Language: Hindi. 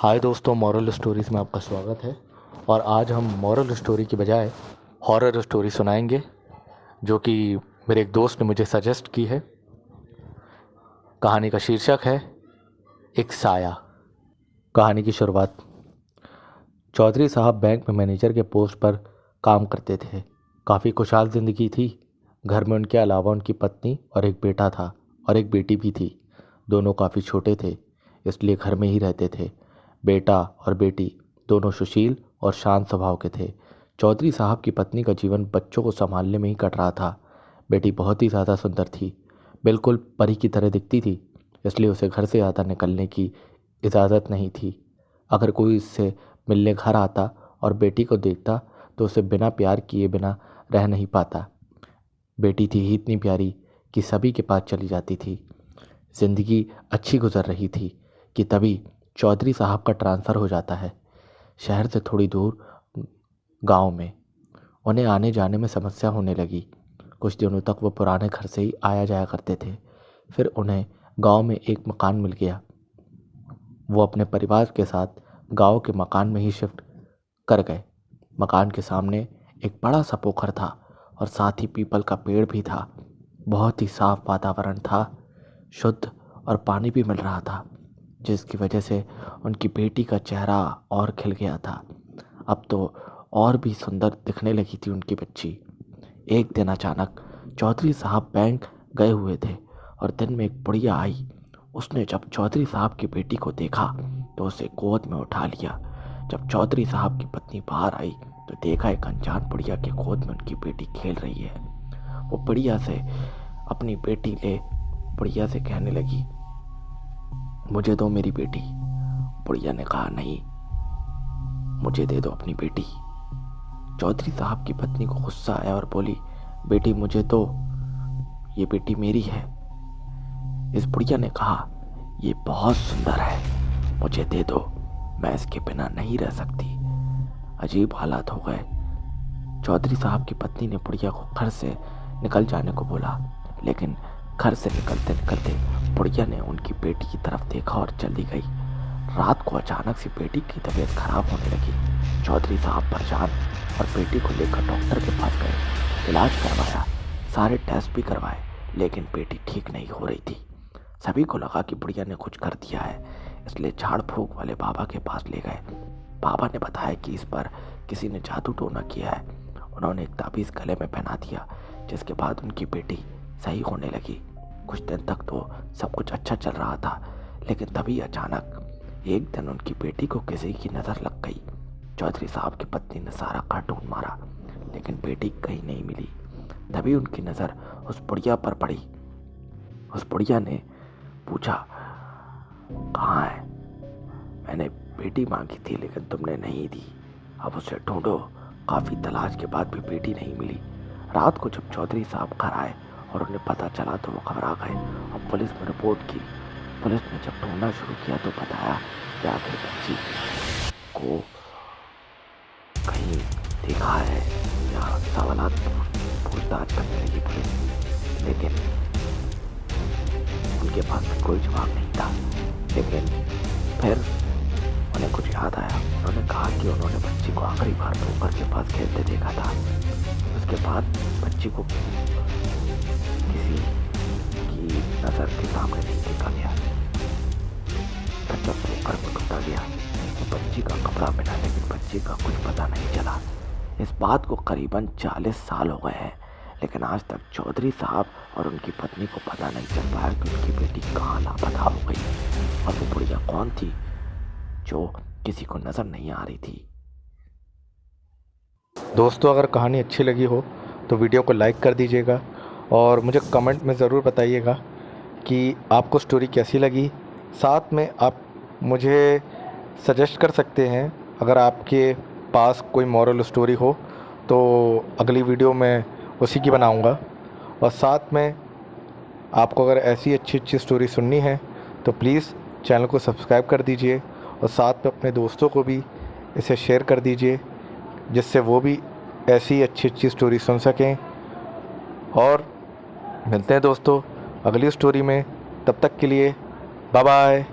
हाय दोस्तों, मॉरल स्टोरीज़ में आपका स्वागत है। और आज हम मॉरल स्टोरी की बजाय हॉरर स्टोरी सुनाएंगे, जो कि मेरे एक दोस्त ने मुझे सजेस्ट की है। कहानी का शीर्षक है एक साया। कहानी की शुरुआत। चौधरी साहब बैंक में मैनेजर के पोस्ट पर काम करते थे। काफ़ी खुशहाल ज़िंदगी थी। घर में उनके अलावा उनकी पत्नी और एक बेटा था और एक बेटी भी थी। दोनों काफ़ी छोटे थे, इसलिए घर में ही रहते थे। बेटा और बेटी दोनों सुशील और शांत स्वभाव के थे। चौधरी साहब की पत्नी का जीवन बच्चों को संभालने में ही कट रहा था। बेटी बहुत ही ज़्यादा सुंदर थी, बिल्कुल परी की तरह दिखती थी, इसलिए उसे घर से ज़्यादा निकलने की इजाज़त नहीं थी। अगर कोई इससे मिलने घर आता और बेटी को देखता तो उसे बिना प्यार किए बिना रह नहीं पाता। बेटी थी ही इतनी प्यारी कि सभी के पास चली जाती थी। ज़िंदगी अच्छी गुजर रही थी कि तभी चौधरी साहब का ट्रांसफ़र हो जाता है शहर से थोड़ी दूर गांव में। उन्हें आने जाने में समस्या होने लगी। कुछ दिनों तक वो पुराने घर से ही आया जाया करते थे। फिर उन्हें गांव में एक मकान मिल गया। वो अपने परिवार के साथ गांव के मकान में ही शिफ्ट कर गए। मकान के सामने एक बड़ा सा पोखर था और साथ ही पीपल का पेड़ भी था। बहुत ही साफ वातावरण था, शुद्ध और पानी भी मिल रहा था, जिसकी वजह से उनकी बेटी का चेहरा और खिल गया था। अब तो और भी सुंदर दिखने लगी थी उनकी बच्ची। एक दिन अचानक चौधरी साहब बैंक गए हुए थे और दिन में एक बुढ़िया आई। उसने जब चौधरी साहब की बेटी को देखा तो उसे गोद में उठा लिया। जब चौधरी साहब की पत्नी बाहर आई तो देखा एक अनजान बुढ़िया के गोद में उनकी बेटी खेल रही है। वो बुढ़िया से अपनी बेटी ले बुढ़िया से कहने लगी, मुझे दो मेरी बेटी। बुढ़िया ने कहा, नहीं, मुझे दे दो अपनी बेटी। चौधरी साहब की पत्नी को गुस्सा आया और बोली, बेटी मुझे दो, ये बेटी मेरी है। इस बुढ़िया ने कहा, ये बहुत सुंदर है, मुझे दे दो, मैं इसके बिना नहीं रह सकती। अजीब हालात हो गए। चौधरी साहब की पत्नी ने बुढ़िया को घर से निकल जाने को बोला, लेकिन घर से निकलते निकलते बुढ़िया ने उनकी बेटी की तरफ देखा और चली गई। रात को अचानक से बेटी की तबीयत खराब होने लगी। चौधरी साहब परेशान और बेटी को लेकर डॉक्टर के पास गए। इलाज करवाया, सारे टेस्ट भी करवाए, लेकिन बेटी ठीक नहीं हो रही थी। सभी को लगा कि बुढ़िया ने कुछ कर दिया है, इसलिए झाड़ फूक वाले बाबा के पास ले गए। बाबा ने बताया कि इस पर किसी ने जादू टोना किया है। उन्होंने एक ताबीज़ गले में पहना दिया, जिसके बाद उनकी बेटी सही होने लगी। कुछ दिन तक तो सब कुछ अच्छा चल रहा था, लेकिन तभी अचानक एक दिन उनकी बेटी को किसी की नज़र लग गई। चौधरी साहब की पत्नी ने सारा घर ढूंढ मारा, लेकिन बेटी कहीं नहीं मिली। तभी उनकी नज़र उस बुढ़िया पर पड़ी। उस बुढ़िया ने पूछा, कहाँ है? मैंने बेटी मांगी थी, लेकिन तुमने नहीं दी, अब उसे ढूंढो। काफ़ी तलाश के बाद भी बेटी नहीं मिली। रात को जब चौधरी साहब घर आए और उन्हें पता चला तो वो घबरा गए और पुलिस में रिपोर्ट की। पुलिस ने जब ढूंढना शुरू किया तो बताया कि आखिर बच्ची को कहीं देखा है या सवालात पूछताछ करने लगी पुलिस, लेकिन उनके पास कोई जवाब नहीं था। लेकिन फिर उन्हें कुछ याद आया। उन्होंने कहा कि उन्होंने बच्ची को आखिरी बार पोखर के पास खेलते देखा था। उसके बाद बच्ची को किसी की नज़र के सामने नहीं देखा गया। फिर जब पोखर में ढूंढा गया तो बच्ची का कपड़ा मिला, लेकिन बच्ची का कुछ पता नहीं चला। इस बात को करीबन 40 साल हो गए हैं, लेकिन आज तक चौधरी साहब और उनकी पत्नी को पता नहीं चल पाया कि उनकी बेटी कहाँ लापता हो गई और वो बुढ़िया कौन थी जो किसी को नज़र नहीं आ रही थी। दोस्तों, अगर कहानी अच्छी लगी हो तो वीडियो को लाइक कर दीजिएगा और मुझे कमेंट में ज़रूर बताइएगा कि आपको स्टोरी कैसी लगी। साथ में आप मुझे सजेस्ट कर सकते हैं, अगर आपके पास कोई मॉरल स्टोरी हो तो अगली वीडियो में उसी की बनाऊंगा। और साथ में आपको अगर ऐसी अच्छी अच्छी स्टोरी सुननी है तो प्लीज़ चैनल को सब्सक्राइब कर दीजिए और साथ में अपने दोस्तों को भी इसे शेयर कर दीजिए, जिससे वो भी ऐसी अच्छी अच्छी स्टोरी सुन सकें। और मिलते हैं दोस्तों अगली स्टोरी में, तब तक के लिए बाय बाय।